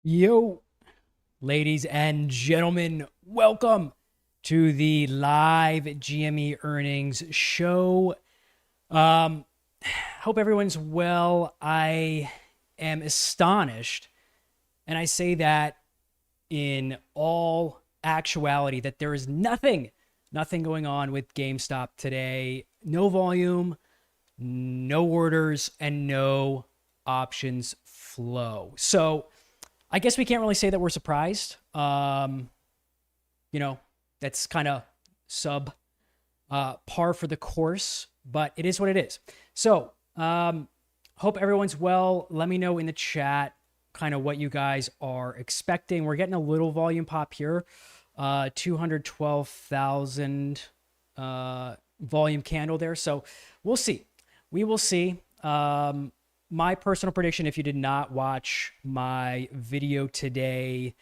Yo, ladies and gentlemen, welcome to the live GME earnings show. Um, Hope everyone's well. I am astonished, and I say that in all actuality, that there is nothing going on with GameStop today. No volume, no orders, and no options flow. So, I guess we can't really say that we're surprised. You know, that's kind of sub par for the course, but it is what it is. So, hope everyone's well. Let me know in the chat kind of what you guys are expecting. We're getting a little volume pop here, 212,000 volume candle there. So we'll see. We will see. My personal prediction, if you did not watch my video today,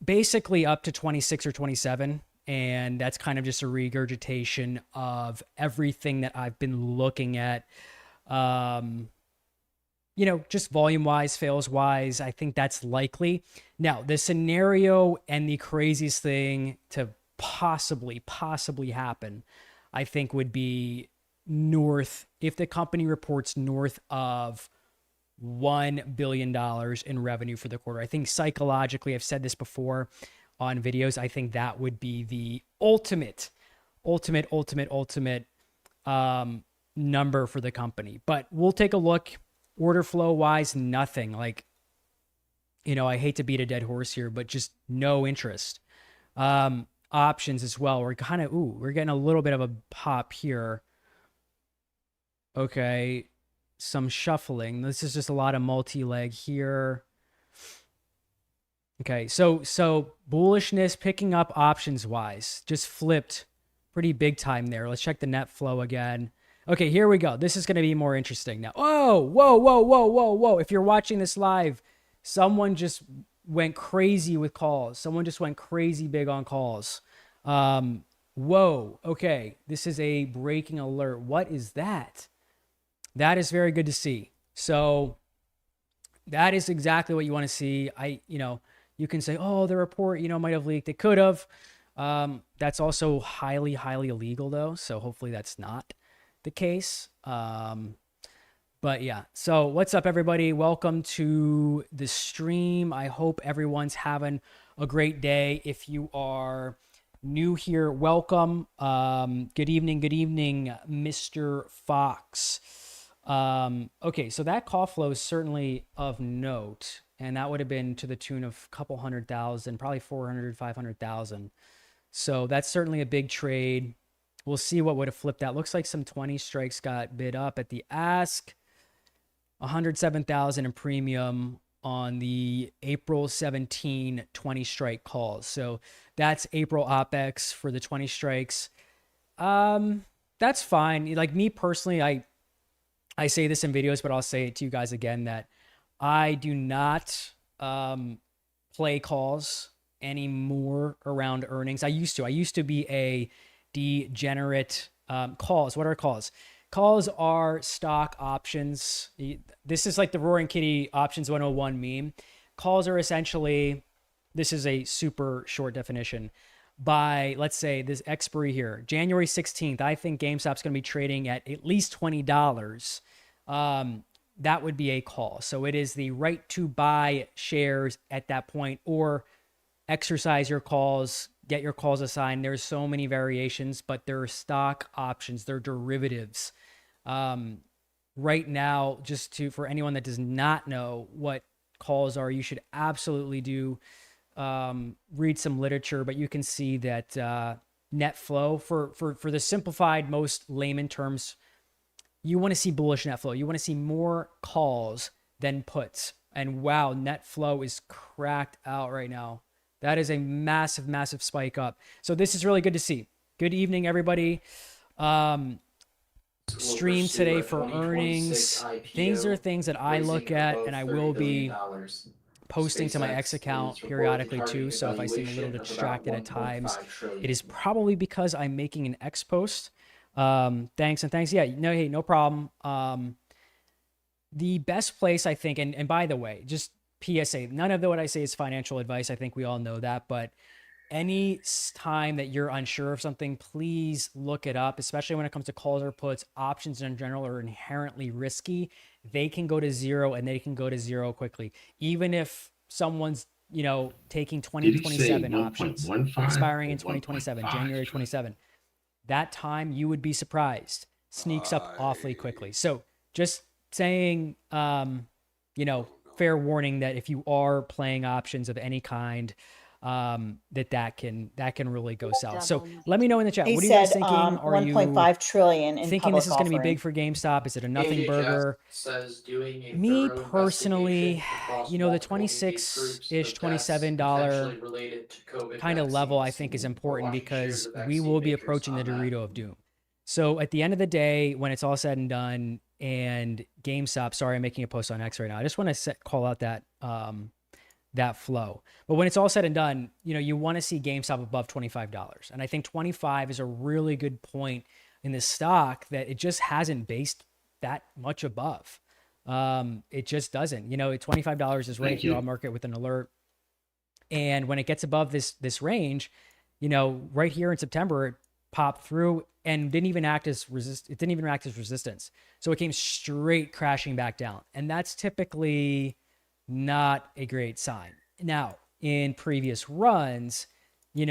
basically up to 26 or 27. And that's kind of just a regurgitation of everything that I've been looking at. Just volume wise, fails wise, I think that's likely. Now, the scenario and the craziest thing to possibly happen, I think, would be if the company reports north of $1 billion in revenue for the quarter. I think psychologically, I've said this before on videos, I think that would be the ultimate number for the company. But we'll take a look. Order flow wise, nothing. I hate to beat a dead horse here, but just no interest. Options as well. We're getting a little bit of a pop here. Okay, some shuffling. This is just a lot of multi-leg here. Okay, so bullishness picking up options wise, just flipped pretty big time there. Let's check the net flow again. Okay, here we go. This is going to be more interesting now. Oh, whoa. If you're watching this live, someone just went crazy with calls. Someone just went crazy big on calls. Whoa. Okay, this is a breaking alert. What is that? That is very good to see. So that is exactly what you want to see. You can say, oh, the report, might have leaked. It could have. That's also highly illegal though. So hopefully that's not the case. But yeah, so what's up, everybody? Welcome to the stream. I hope everyone's having a great day. If you are new here, welcome. Good evening, Mr. Fox. Okay, so that call flow is certainly of note, and that would have been to the tune of a couple 100,000, probably 400, 500,000. So that's certainly a big trade. We'll see what would have flipped that. Looks like some 20 strikes got bid up at the ask. 107,000 in premium on the April 17 20 strike calls. So that's April OPEX for the 20 strikes. That's fine. Like me personally, I say this in videos, but I'll say it to you guys again that I do not play calls anymore around earnings. I used to be a degenerate. Calls. What are calls? Calls are stock options. This is like the Roaring Kitty Options 101 meme. Calls are essentially, this is a super short definition. By, let's say, this expiry here, January 16th, I think GameStop's going to be trading at least $20. That would be a call. So it is the right to buy shares at that point, or exercise your calls, get your calls assigned. There's so many variations, but there are stock options, they're derivatives. Right now, for anyone that does not know what calls are, you should absolutely do read some literature, but you can see that net flow for the simplified, most layman terms, you want to see bullish net flow. You want to see more calls than puts. And wow, net flow is cracked out right now. That is a massive spike up. So this is really good to see. Good evening, everybody. Stream today for earnings. These are things that I look at, and I will be posting to my X account periodically too. So if I seem a little distracted at times, it is probably because I'm making an X post. Thanks. Yeah, no problem. The best place, I think, and by the way, just PSA, none of what I say is financial advice. I think we all know that, but any time that you're unsure of something, please look it up, especially when it comes to calls or puts. Options in general are inherently risky. They can go to zero and they can go to zero quickly. Even if someone's, taking Did he say 2027 options 1.15 expiring or in 2027, 1.5? January 27, that time you would be surprised, sneaks up awfully quickly. So just saying, fair warning that if you are playing options of any kind, that can really go south. So let me know in the chat. He What are you guys said thinking? Are you 1.5 trillion in thinking this public is going to be big offering. for GameStop? Is it a nothing AJ Jess burger? says doing a Me thorough personally, investigation across the multiple age groups 26-ish, of deaths $27 potentially related to COVID kind of level, I vaccines think is or important watching shares because of we vaccine will be makers approaching the on that. Dorito of doom. So at the end of the day, when it's all said and done, and GameStop, sorry, I'm making a post on X right now. I just want to call out that flow. But when it's all said and done, you want to see GameStop above $25. And I think 25 is a really good point in the stock that it just hasn't based that much above. It just doesn't. $25 is right Thank here. I'll you. mark it with an alert. And when it gets above this range, right here in September, it popped through and didn't even act as it didn't even act as resistance. So it came straight crashing back down. And that's typically not a great sign. Now, in previous runs, and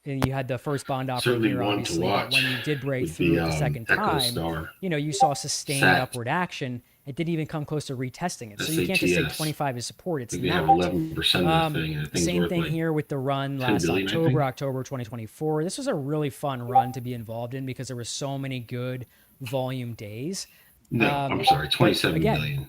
you had the first bond offering Certainly here, one to obviously, but when watch you did break would be through the second Echo time, Star, you saw sustained SAT, upward action. It didn't even come close to retesting it. So you can't just say SATS. 25 is support. I It's think they have not. 11% of that thing, and the thing's Same worth thing like here with the run 10 last billion, I October, think. October 2024. This was a really fun run to be involved in because there were so many good volume days. No, I'm sorry, But 27 again, billion.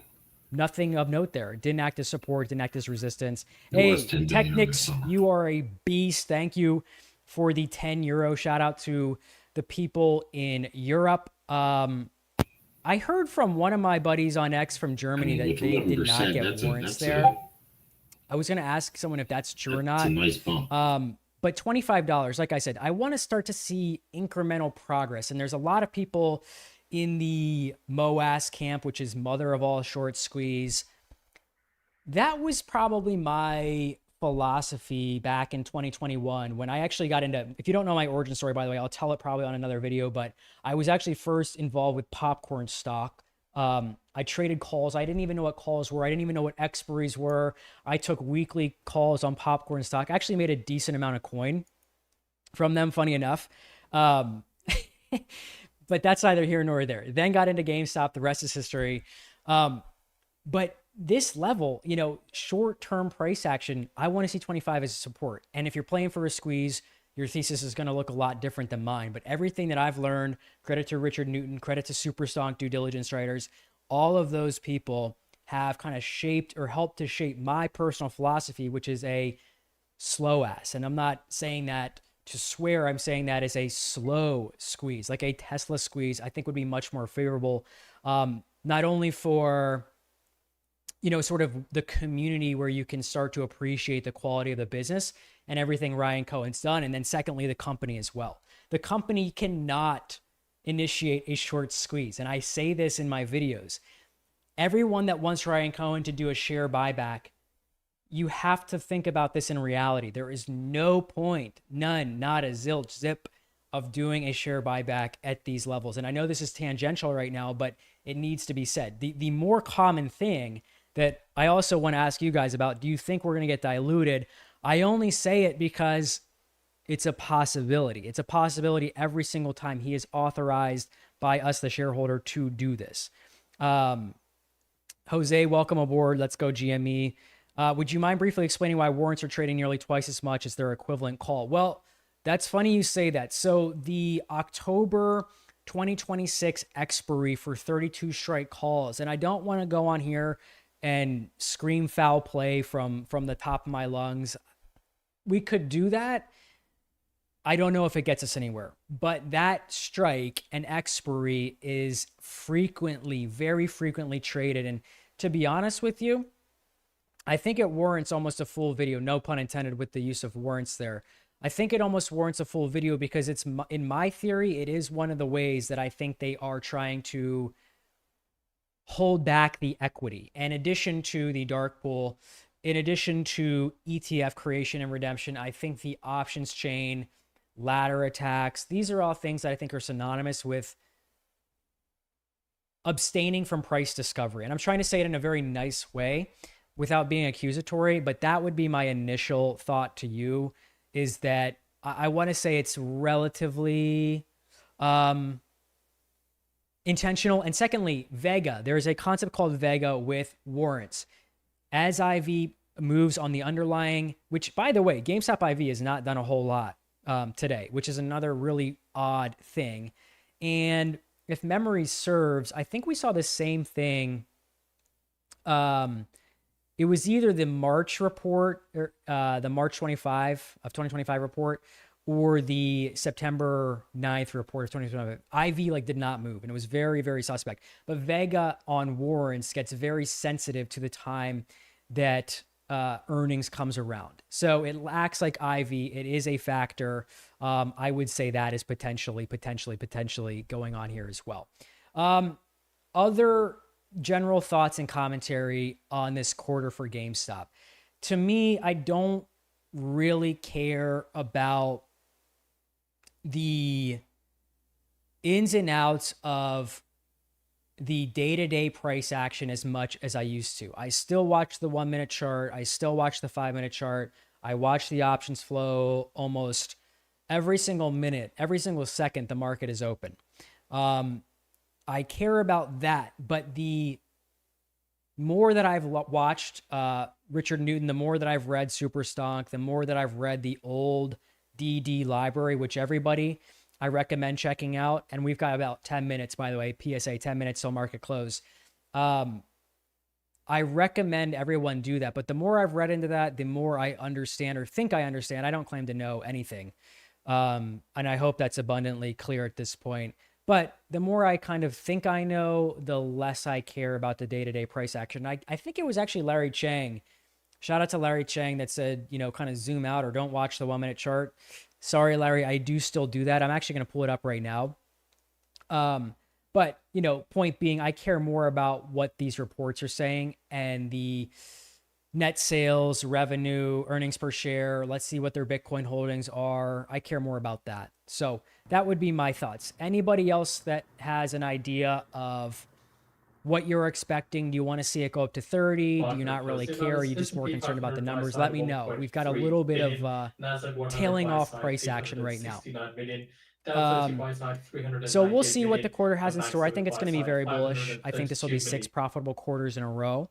nothing of note there. Didn't act as support, didn't act as resistance. It was Hey, 10 billion on this Technics, one. you are a beast. Thank you for the €10. Shout out to the people in Europe. I heard from one of my buddies on X from I Germany mean, that with they did not 11%, get that's a warrants that's there. a I was going to ask someone if that's true or that's a not. nice bump. But $25, like I said, I want to start to see incremental progress. And there's a lot of people in the MOAS camp, which is mother of all short squeeze. That was probably my philosophy back in 2021 when I actually got into, if you don't know my origin story, by the way, I'll tell it probably on another video, but I was actually first involved with popcorn stock. I traded calls. I didn't even know what calls were. I didn't even know what expiries were. I took weekly calls on popcorn stock. I actually made a decent amount of coin from them, funny enough. Um, but that's neither here nor there. Then got into GameStop. The rest is history. But this level, short-term price action, I want to see 25 as a support. And if you're playing for a squeeze, your thesis is going to look a lot different than mine. But everything that I've learned, credit to Richard Newton, credit to Super Stonk due diligence writers, all of those people have kind of shaped or helped to shape my personal philosophy, which is a slow ass. And I'm not saying that to swear, I'm saying that as a slow squeeze, like a Tesla squeeze, I think would be much more favorable, not only for sort of the community where you can start to appreciate the quality of the business and everything Ryan Cohen's done. And then secondly, the company as well. The company cannot initiate a short squeeze. And I say this in my videos. Everyone that wants Ryan Cohen to do a share buyback, you have to think about this in reality. There is no point, none, not a zilch, zip of doing a share buyback at these levels. And I know this is tangential right now, but it needs to be said. The more common thing that I also want to ask you guys about, do you think we're going to get diluted? I only say it because it's a possibility. It's a possibility every single time he is authorized by us, the shareholder, to do this. Jose, welcome aboard. Let's go GME. Would you mind briefly explaining why warrants are trading nearly twice as much as their equivalent call? Well, that's funny you say that. So the October 2026 expiry for 32 strike calls, and I don't want to go on here and scream foul play from the top of my lungs. We could do that. I don't know if it gets us anywhere, but that strike and expiry is frequently, very frequently traded. And to be honest with you, I think it warrants almost a full video, no pun intended with the use of warrants there. I think it almost warrants a full video because it's, in my theory, it is one of the ways that I think they are trying to hold back the equity. In addition to the dark pool, in addition to ETF creation and redemption, I think the options chain, ladder attacks, these are all things that I think are synonymous with abstaining from price discovery. And I'm trying to say it in a very nice way without being accusatory, but that would be my initial thought to you, is that I want to say it's relatively intentional. And secondly, Vega. There's a concept called Vega with warrants. As IV moves on the underlying, which, by the way, GameStop IV has not done a whole lot today, which is another really odd thing. And if memory serves, I think we saw the same thing. It was either the March report, or the March 25 of 2025 report, or the September 9th report of 2025. IV like did not move, and it was very, very suspect. But Vega on warrants gets very sensitive to the time that earnings comes around. So it acts like IV. It is a factor. I would say that is potentially going on here as well. Other general thoughts and commentary on this quarter for GameStop. To me, I don't really care about the ins and outs of the day-to-day price action as much as I used to. I still watch the 1 minute chart. I still watch the 5 minute chart. I watch the options flow almost every single minute, every single second the market is open. I care about that, but the more that I've watched Richard Newton, the more that I've read Superstonk, the more that I've read the old DD library, which everybody I recommend checking out. And we've got about 10 minutes, by the way, PSA, 10 minutes till market close. I recommend everyone do that. But the more I've read into that, the more I understand, or think I understand. I don't claim to know anything. And I hope that's abundantly clear at this point. But the more I kind of think I know, the less I care about the day-to-day price action. I think it was actually Larry Chang. Shout out to Larry Chang that said, kind of zoom out or don't watch the 1 minute chart. Sorry, Larry, I do still do that. I'm actually going to pull it up right now. But, point being, I care more about what these reports are saying and the net sales, revenue, earnings per share. Let's see what their Bitcoin holdings are. I care more about that. So that would be my thoughts. Anybody else that has an idea of what you're expecting? Do you want to see it go up to 30? Do you not really care? Are you just more concerned about the numbers? Let me know. We've got a little bit of tailing off price action right now. So we'll see what the quarter has in store. I think it's going to be very bullish. I think this will be 6 profitable quarters in a row.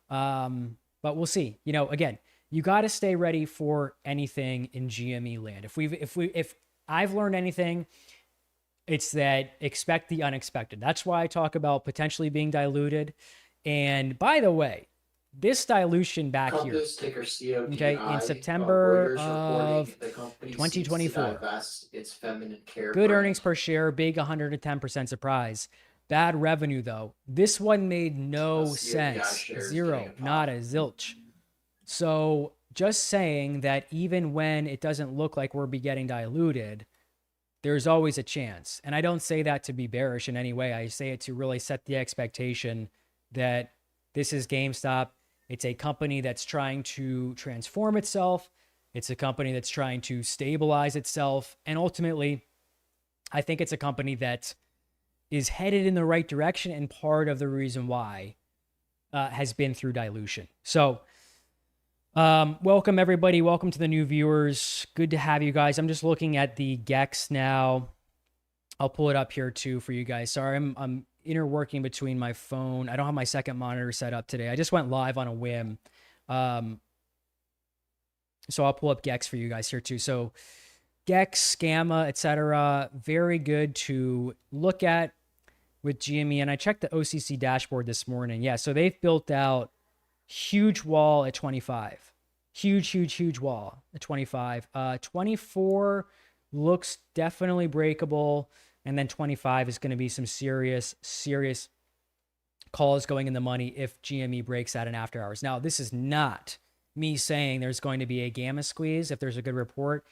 But we'll see. Again, you got to stay ready for anything in GME land. If I've learned anything, it's that expect the unexpected. That's why I talk about potentially being diluted. And by the way, this dilution back here, okay, in September of 2024, good earnings per share, big 110% surprise. Bad revenue, though. This one made no sense. Zero, not a zilch. So just saying that even when it doesn't look like we're getting diluted, there's always a chance. And I don't say that to be bearish in any way. I say it to really set the expectation that this is GameStop. It's a company that's trying to transform itself. It's a company that's trying to stabilize itself. And ultimately, I think it's a company that is headed in the right direction, and part of the reason why has been through dilution. So welcome everybody. Welcome to the new viewers. Good to have you guys. I'm just looking at the GEX now. I'll pull it up here too for you guys. Sorry, I'm interworking between my phone. I don't have my second monitor set up today. I just went live on a whim. So I'll pull up GEX for you guys here too. So GEX, Gamma, etc. Very good to look at with GME. And I checked the OCC dashboard this morning. Yeah, so they've built out huge wall at 25. Huge wall at 25. 24 looks definitely breakable. And then 25 is going to be some serious calls going in the money if GME breaks that in after hours. Now, this is not me saying there's going to be a gamma squeeze if there's a good report,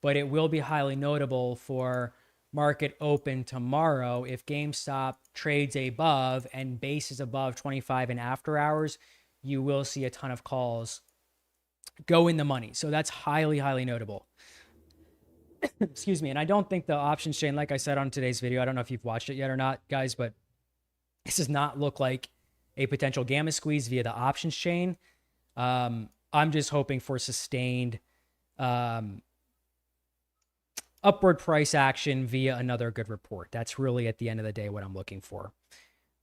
but it will be highly notable for market open tomorrow if GameStop trades above and base is above 25 in after hours. You will see a ton of calls go in the money. So that's highly, highly notable. Excuse me. And I don't think the options chain, like I said on today's video, I don't know if you've watched it yet or not, guys, but this does not look like a potential gamma squeeze via the options chain. I'm just hoping for sustained upward price action via another good report. That's really at the end of the day what I'm looking for.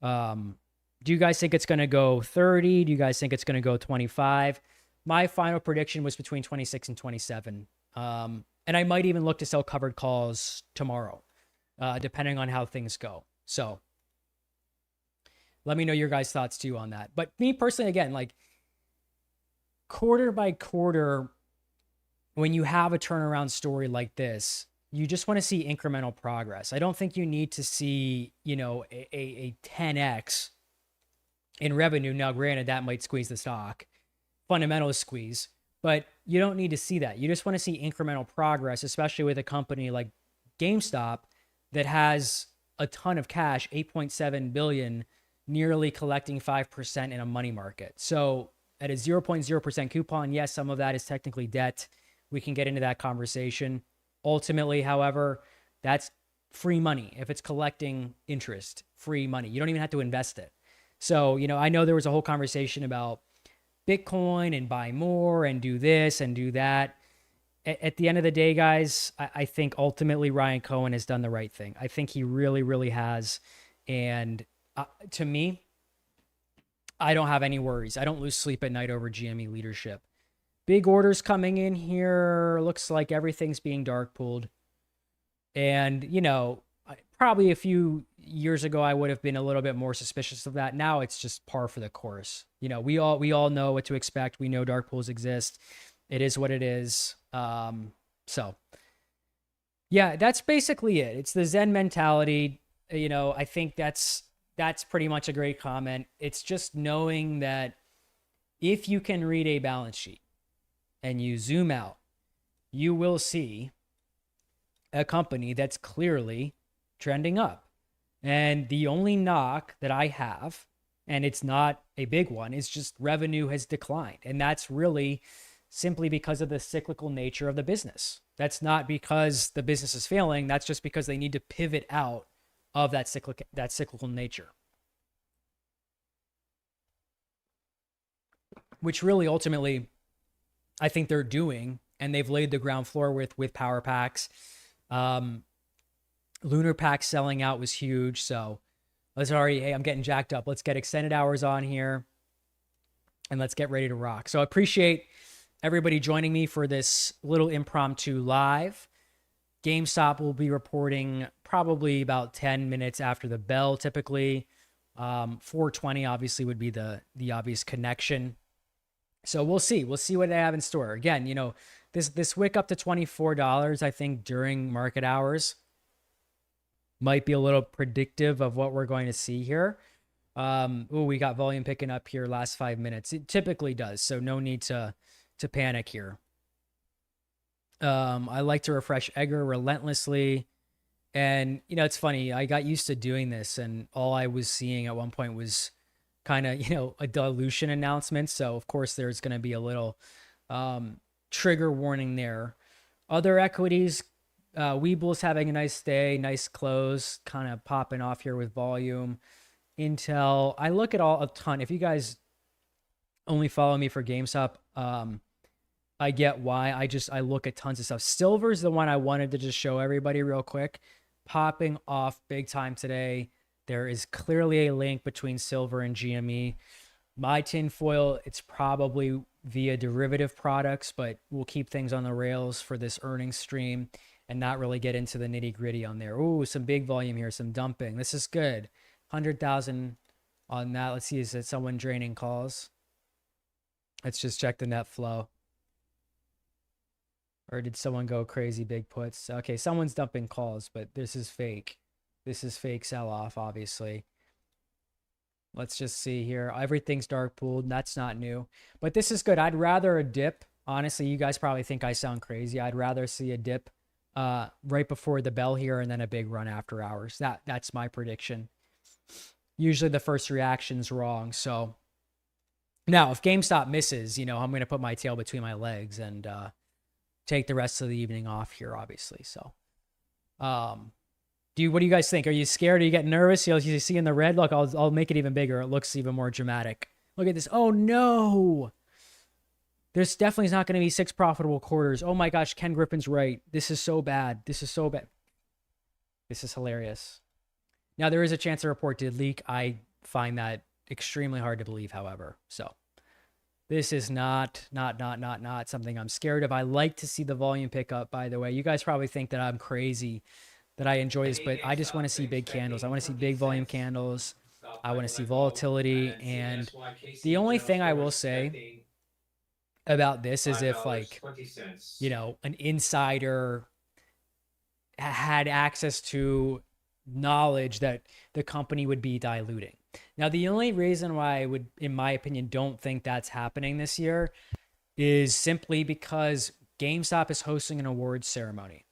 Do you guys think it's going to go 30? Do you guys think it's going to go 25? My final prediction was between 26 and 27. And I might even look to sell covered calls tomorrow, depending on how things go. So let me know your guys' thoughts too on that. But me personally, again, like quarter by quarter, when you have a turnaround story like this, you just want to see incremental progress. I don't think you need to see, a 10x in revenue. Now, granted, that might squeeze the stock, fundamentals squeeze, but you don't need to see that. You just want to see incremental progress, especially with a company like GameStop that has a ton of cash, 8.7 billion, nearly collecting 5% in a money market. So at a 0.0% coupon, yes, some of that is technically debt. We can get into that conversation. Ultimately, however, that's free money. If it's collecting interest, free money, you don't even have to invest it. So, I know there was a whole conversation about Bitcoin and buy more and do this and do that. At the end of the day, guys, I think ultimately Ryan Cohen has done the right thing. I think he really, really has. And to me, I don't have any worries. I don't lose sleep at night over GME leadership. Big orders coming in here. Looks like everything's being dark pooled. And, probably a few years ago, I would have been a little bit more suspicious of that. Now it's just par for the course. We all know what to expect. We know dark pools exist. It is what it is. So yeah, that's basically it. It's the Zen mentality. I think that's pretty much a great comment. It's just knowing that if you can read a balance sheet and you zoom out, you will see a company that's clearly trending up. And the only knock that I have, and it's not a big one, is just revenue has declined. And that's really simply because of the cyclical nature of the business. That's not because the business is failing. That's just because they need to pivot out of that cyclical nature, which really ultimately I think they're doing, and they've laid the ground floor with power packs. Lunar pack selling out was huge. So hey, I'm getting jacked up. Let's get extended hours on here and let's get ready to rock. So I appreciate everybody joining me for this little impromptu live. GameStop will be reporting probably about 10 minutes after the bell, typically. 4:20 obviously would be the obvious connection. So we'll see. We'll see what they have in store. Again, this wick up to $24, I think, during market hours might be a little predictive of what we're going to see here. We got volume picking up here last 5 minutes. It typically does, so no need to panic here. I like to refresh Egger relentlessly. And, it's funny. I got used to doing this, and all I was seeing at one point was kind of, a dilution announcement. So, of course, there's going to be a little trigger warning there. Other equities, Weeble's having a nice day, nice close, kind of popping off here with volume. Intel, I look at a ton. If you guys only follow me for GameStop, I get why. I look at tons of stuff. Silver's the one I wanted to just show everybody real quick. Popping off big time today. There is clearly a link between silver and GME. My tinfoil, it's probably via derivative products, but we'll keep things on the rails for this earnings stream and not really get into the nitty gritty on there. Ooh, some big volume here, some dumping. This is good. 100,000 on that. Let's see, is it someone draining calls? Let's just check the net flow. Or did someone go crazy big puts? Okay, someone's dumping calls, but this is fake. This is fake sell-off, obviously. Let's just see here. Everything's dark pooled. That's not new. But this is good. I'd rather a dip. Honestly, you guys probably think I sound crazy. I'd rather see a dip right before the bell here and then a big run after hours. That's my prediction. Usually the first reaction's wrong. So Now, if GameStop misses, I'm going to put my tail between my legs and take the rest of the evening off here, obviously. So, what do you guys think? Are you scared? Are you getting nervous? You see in the red? Look, I'll make it even bigger. It looks even more dramatic. Look at this. Oh no. There's definitely not going to be 6 profitable quarters. Oh my gosh, Ken Griffin's right. This is so bad. This is so bad. This is hilarious. Now, there is a chance the report did leak. I find that extremely hard to believe, however. So this is not something I'm scared of. I like to see the volume pick up, by the way. You guys probably think that I'm crazy, that I enjoy this, but I just want to see big candles. I want to see big volume candles. I want to see volatility. And the only thing I will say about this is if, like, an insider had access to knowledge that the company would be diluting. Now, the only reason why I would, in my opinion, don't think that's happening this year is simply because GameStop is hosting an awards ceremony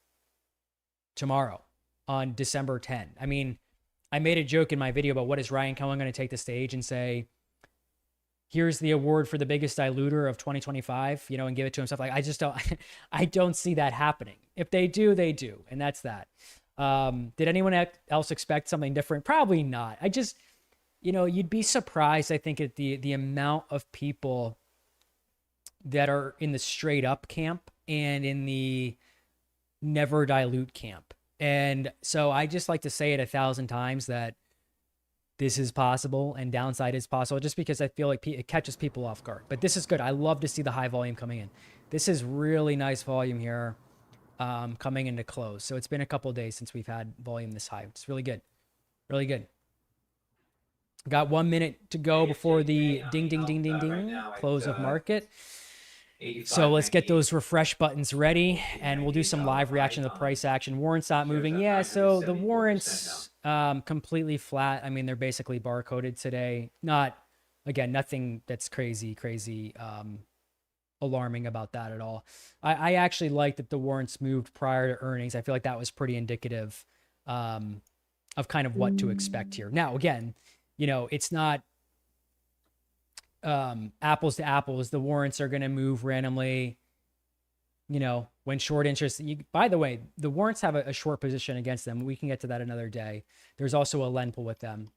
tomorrow on December 10. I mean, I made a joke in my video about what is Ryan Cohen going to take the stage and say, here's the award for the biggest diluter of 2025, and give it to himself. Like, I just don't, I don't see that happening. If they do, they do. And that's that. Did anyone else expect something different? Probably not. I just, you'd be surprised, I think, at the amount of people that are in the straight up camp and in the never dilute camp. And so I just like to say it 1,000 times that this is possible and downside is possible, just because I feel like it catches people off guard. But this is good. I love to see the high volume coming in. This is really nice volume here coming into close. So it's been a couple of days since we've had volume this high. It's really good. Really good. Got 1 minute to go before the ding, ding, ding, ding, ding, close of market. So let's get those refresh buttons ready, and we'll do some live reaction to the price action. Warrants not moving. Yeah, so the warrants completely flat. I mean, they're basically barcoded today. Nothing that's crazy alarming about that at all. I actually like that the warrants moved prior to earnings. I feel like that was pretty indicative of kind of what to expect here. Now, again, it's not apples to apples. The warrants are going to move randomly, when short interest. By the way, the warrants have a short position against them. We can get to that another day. There's also a Len pull with them.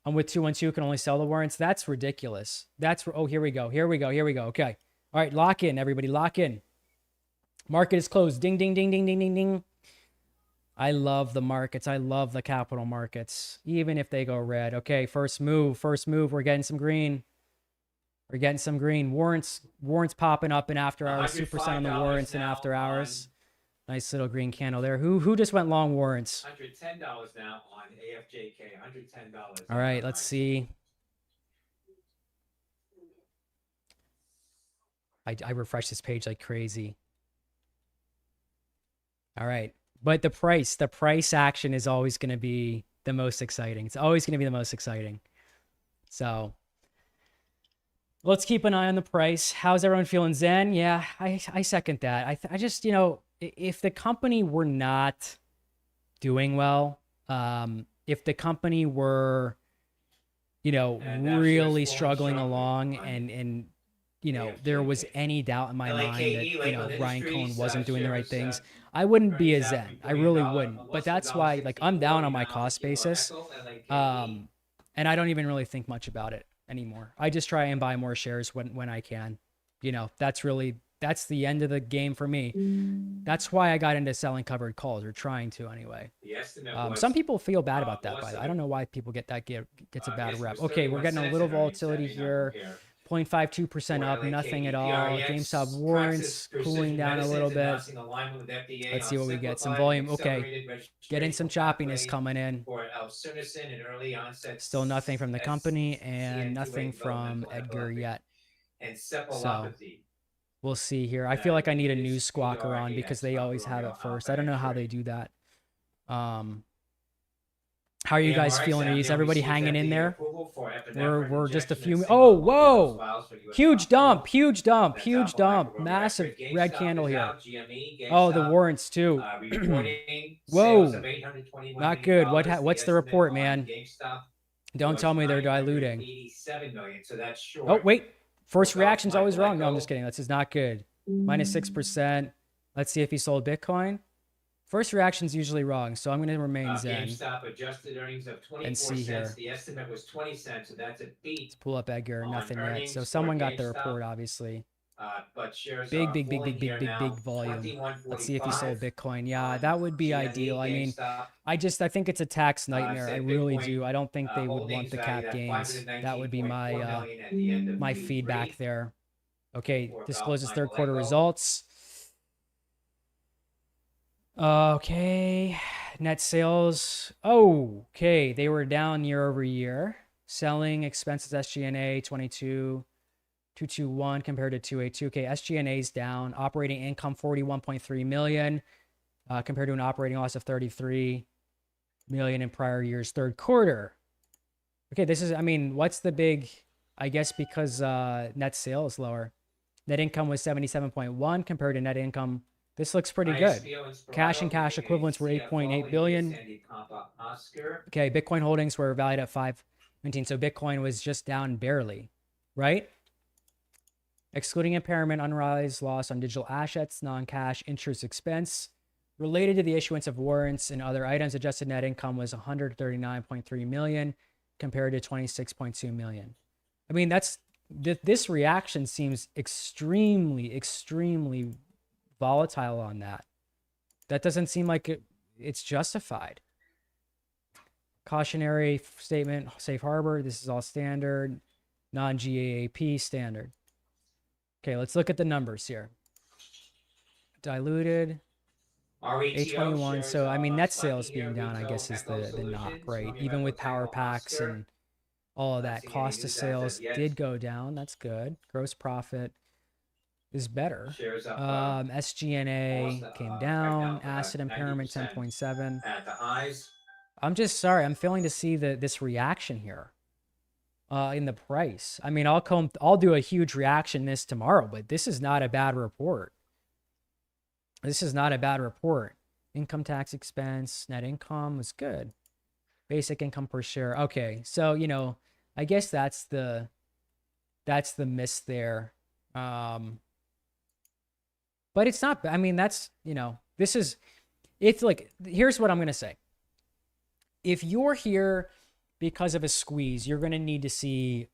I'm with 212 can only sell the warrants. That's ridiculous. Here we go. Okay. All right. Lock in, everybody. Lock in. Market is closed. Ding, ding, ding, ding, ding, ding, ding. I love the markets. I love the capital markets, even if they go red. Okay. First move. We're getting some green. Warrants popping up in after hours. 2% on the warrants in after hours. Nice little green candle there. Who just went long warrants? $110 now on AFJK. $110. All right, let's see. I refresh this page like crazy. All right. But the price action is always going to be the most exciting. It's always going to be the most exciting. So let's keep an eye on the price. How's everyone feeling, Zen? Yeah, I second that. I just, if the company were not doing well, if the company were, really struggling along and there was any doubt in my mind that, Ryan Cohen wasn't doing the right things, I wouldn't be a Zen. I really wouldn't. But that's why, I'm down on my cost basis. And I don't even really think much about it anymore. I just try and buy more shares when I can. That's the end of the game for me. That's why I got into selling covered calls, or trying to anyway. Some people feel bad about that, by the way. I don't know why people gets a bad rep. Okay, we're getting a little volatility here. 0.52% up, nothing at all. GameStop warrants cooling down a little bit. Let's see what we get. Some volume. Okay, getting some choppiness coming in. Still nothing from the company and nothing from Edgar yet. So we'll see here. I feel like I need a news squawker on because they always have it first. I don't know how they do that. How are you guys feeling? Is everybody hanging in there? We're just a few. Oh, whoa! Huge dump. Massive red candle here. Oh, the warrants too. Whoa! Not good. What's the report, man? Don't tell me they're diluting. Oh, wait. First reaction's Michael always wrong. No, I'm Echo. just kidding. This is not good. Minus 6%. Let's see if he sold Bitcoin. First reaction's usually wrong, so I'm going to remain zen. GameStop adjusted earnings of 24 and see cents. here. The estimate was 20 cents, so that's a beat. Let's pull up Edgar. On Nothing yet. earnings So for someone got the GameStop. report, obviously. But shares Big, are big, big, falling big, big, here big, now, big volume. 21.45 Let's see if he sold Bitcoin. Yeah, on that would be GME, ideal. I mean, GameStop. I think it's a tax nightmare. I Said really Bitcoin, do. I don't think they would want holdings the valued cap at gains. That would be 519.4 my million at the end of my Q3. feedback there. Okay, For discloses Michael third quarter Echo. results. Okay, net sales. Oh, okay, they were down year over year. Selling expenses, SG&A 22,221 compared to 282. Okay, SG&A is down. Operating income 41.3 million compared to an operating loss of 33 million in prior year's third quarter. Okay, this is, I mean, what's the big, I guess because net sales lower. Net income was 77.1 compared to net income. This looks pretty good. Cash and cash equivalents were 8.8 billion. Okay, Bitcoin holdings were valued at 519. So Bitcoin was just down barely, right? Excluding impairment, unrealized loss on digital assets, non-cash interest expense related to the issuance of warrants and other items, adjusted net income was 139.3 million compared to 26.2 million. I mean, this reaction seems extremely volatile on that. That doesn't seem like it's justified. Cautionary statement, safe harbor. This is all standard, non-GAAP standard. Okay, let's look at the numbers here. Diluted, A21. So, I mean, net sales being down, I guess, is the knock, right? Even with power packs and all of that. Cost of sales did go down. That's good. Gross profit is better. SG&A came down. Asset impairment 10.7. At the highs. I'm just sorry. I'm failing to see this reaction here in the price. I mean, I'll do a huge reaction this tomorrow, but this is not a bad report. This is not a bad report. Income tax expense, net income was good. Basic income per share. Okay, so I guess that's the miss there. But it's not. I mean, it's like, here's what I'm gonna say. If you're here because of a squeeze, you're gonna need to see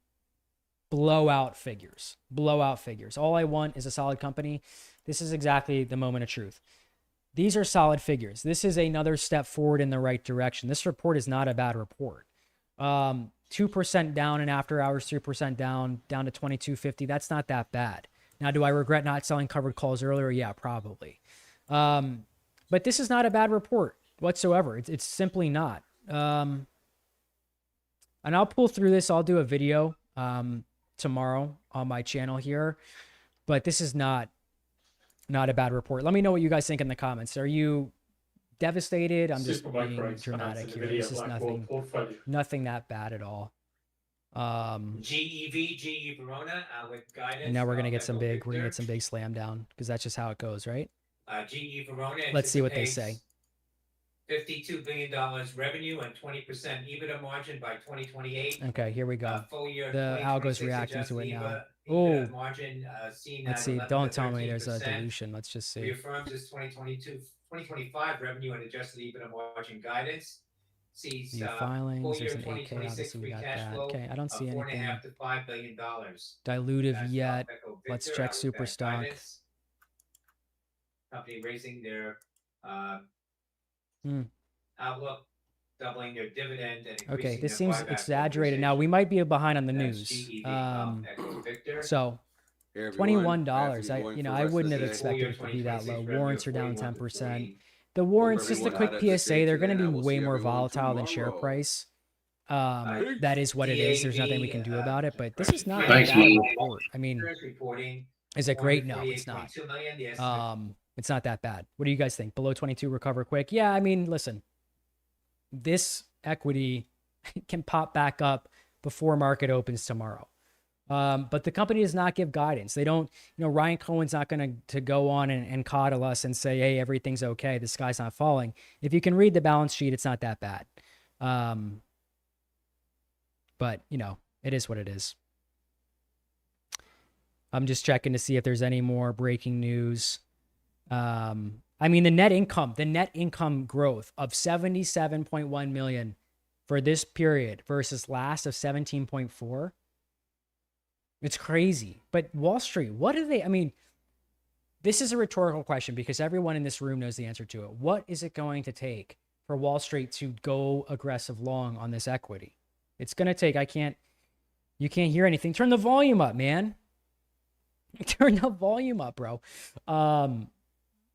blowout figures. All I want is a solid company. This is exactly the moment of truth. These are solid figures. This is another step forward in the right direction. This report is not a bad report. 2% down in after hours, 3% down to 2250. That's not that bad. Now, do I regret not selling covered calls earlier? Yeah, probably. But this is not a bad report whatsoever. It's simply not. And I'll pull through this. I'll do a video tomorrow on my channel here. But this is not a bad report. Let me know what you guys think in the comments. Are you devastated? I'm just being dramatic here. This is nothing that bad at all. GE Verona with guidance. And now we're gonna get some big slam down because that's just how it goes, right? GE Verona. Let's see what they say. $52 billion revenue and 20% EBITDA margin by 2028. Okay, here we go. Full year The algo's reacting to it now. Oh, margin let's see. Don't tell me there's a dilution. Let's just see. Reaffirms its 2025 revenue and adjusted EBITDA margin guidance. Sees New filings. There's an 8K. Obviously, we got that. Okay, I don't see anything $4.5 to $5 billion. dilutive yet. Let's check super stock. Company raising their outlook, doubling their dividend, and okay, this seems exaggerated. Now we might be behind on the news. So $21. I wouldn't have expected it to be that low. Warrants are down 10%. The warrants, just a quick PSA, they're going to be way more volatile than share price. That is what it is. There's nothing we can do about it. But this is not a bad report. I mean, is it great? No, it's not. It's not that bad. What do you guys think? Below 22, recover quick? Yeah, I mean, listen. This equity can pop back up before market opens tomorrow. But the company does not give guidance. They don't, Ryan Cohen's not going to go on and coddle us and say, hey, everything's okay. The sky's not falling. If you can read the balance sheet, it's not that bad. But, it is what it is. I'm just checking to see if there's any more breaking news. I mean, the net income growth of 77.1 million for this period versus last of 17.4. It's crazy. But Wall Street, what do they, I mean, this is a rhetorical question because everyone in this room knows the answer to it. What is it going to take for Wall Street to go aggressive long on this equity? It's going to take, you can't hear anything. Turn the volume up, man. Turn the volume up, bro.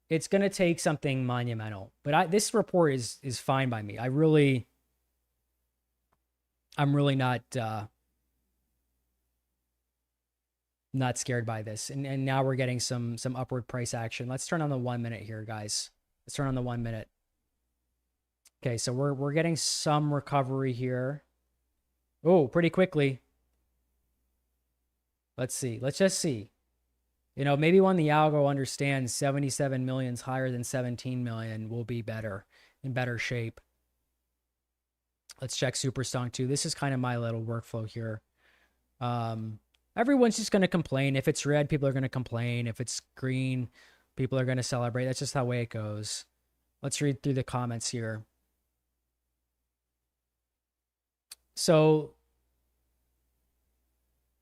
It's going to take something monumental. But this report is fine by me. I'm really not scared by this. And now we're getting some upward price action. Let's turn on the 1 minute here, guys. Let's turn on the 1 minute. Okay, so we're getting some recovery here. Oh, pretty quickly. Let's see. Let's just see. You know, maybe when the algo understands 77 million is higher than 17 million, we'll be in better shape. Let's check Superstonk too. This is kind of my little workflow here. Everyone's just going to complain. If it's red, people are going to complain. If it's green, people are going to celebrate. That's just the way it goes. Let's read through the comments here. So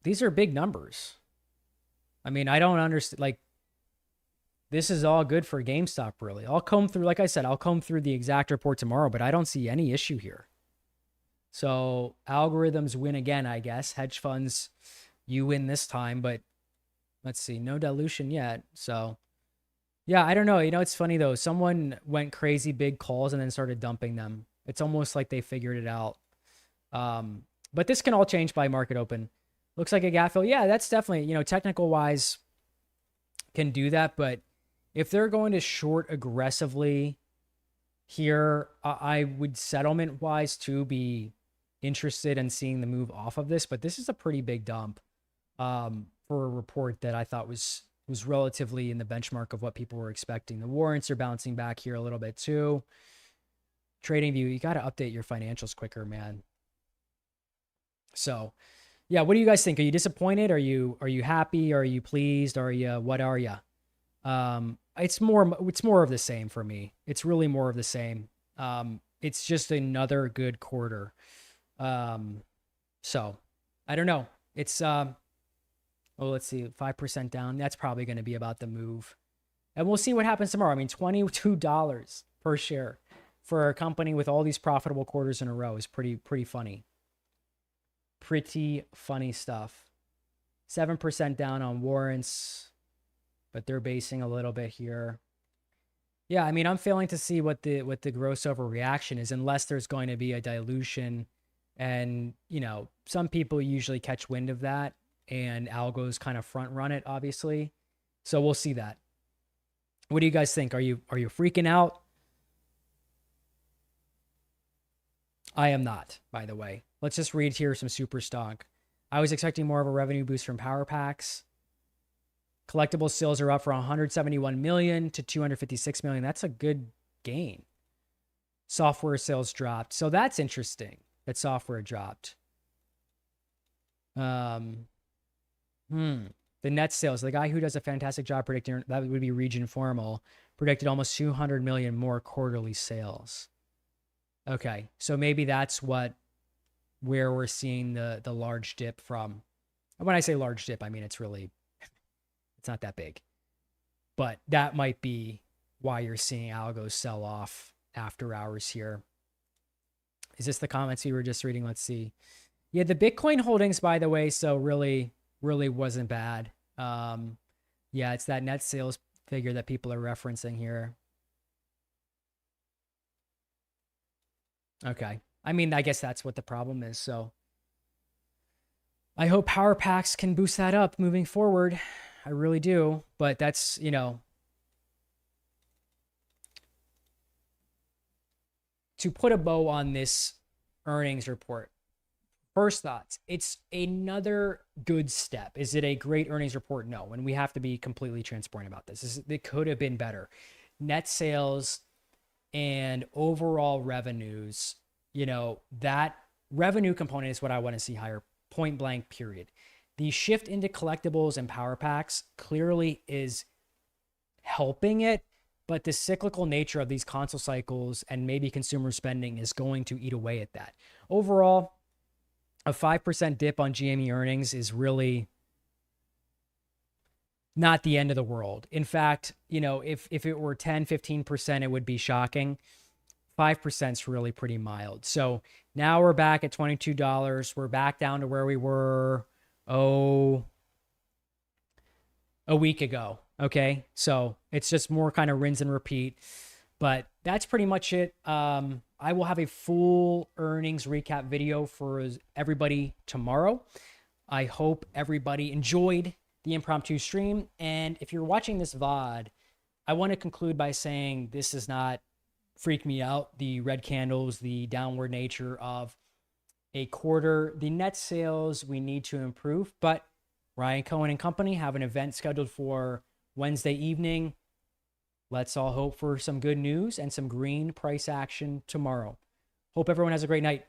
these are big numbers. I mean, I don't understand. Like, this is all good for GameStop, really. I'll comb through, like I said, I'll comb through the exact report tomorrow, but I don't see any issue here. So algorithms win again, I guess. Hedge funds, you win this time, but let's see, no dilution yet. So yeah, I don't know. You know, it's funny though. Someone went crazy big calls and then started dumping them. It's almost like they figured it out. But this can all change by market open. Looks like a gap fill. Yeah, that's definitely, you know, technical wise can do that. But if they're going to short aggressively here, I would settlement wise too be interested in seeing the move off of this. But this is a pretty big dump for a report that I thought was relatively in the benchmark of what people were expecting. The warrants are bouncing back here a little bit too. TradingView, you got to update your financials quicker, man. So yeah, what do you guys think? Are you disappointed? Are you happy? Are you pleased? What are you? It's more of the same for me. It's really more of the same. It's just another good quarter. So I don't know. It's let's see, 5% down. That's probably going to be about the move. And we'll see what happens tomorrow. I mean, $22 per share for a company with all these profitable quarters in a row is pretty funny. Pretty funny stuff. 7% down on warrants, but they're basing a little bit here. Yeah, I mean, I'm failing to see what the gross overreaction is unless there's going to be a dilution. And, you know, some people usually catch wind of that and algos kind of front run it, obviously. So we'll see that. What do you guys think? Are you freaking out? I am not, by the way. Let's just read here some super stock. I was expecting more of a revenue boost from power packs. Collectible sales are up from 171 million to 256 million. That's a good gain. Software sales dropped. So that's interesting that software dropped. The net sales, the guy who does a fantastic job predicting, that would be Region Formal, predicted almost 200 million more quarterly sales. Okay, so maybe that's where we're seeing the large dip from. And when I say large dip, I mean it's not that big. But that might be why you're seeing algos sell off after hours here. Is this the comments we were just reading? Let's see. Yeah, the Bitcoin holdings, by the way, so really wasn't bad. Yeah, it's that net sales figure that people are referencing here. Okay. I mean, I guess that's what the problem is. So I hope power packs can boost that up moving forward. I really do. But that's, you know, to put a bow on this earnings report. First thoughts, it's another good step. Is it a great earnings report? No. And we have to be completely transparent about this. It could have been better. Net sales and overall revenues, you know, that revenue component is what I want to see higher, point blank, period. the shift into collectibles and power packs clearly is helping it, but the cyclical nature of these console cycles and maybe consumer spending is going to eat away at that. Overall, a 5% dip on GME earnings is really not the end of the world. In fact, if it were 10, 15%, it would be shocking. 5% is really pretty mild. So now we're back at $22. We're back down to where we were, a week ago. Okay. So it's just more kind of rinse and repeat, but that's pretty much it. I will have a full earnings recap video for everybody tomorrow. I hope everybody enjoyed the impromptu stream. And if you're watching this VOD, I want to conclude by saying this does not freak me out. The red candles, the downward nature of a quarter, the net sales we need to improve, but Ryan Cohen and company have an event scheduled for Wednesday evening. Let's all hope for some good news and some green price action tomorrow. Hope everyone has a great night.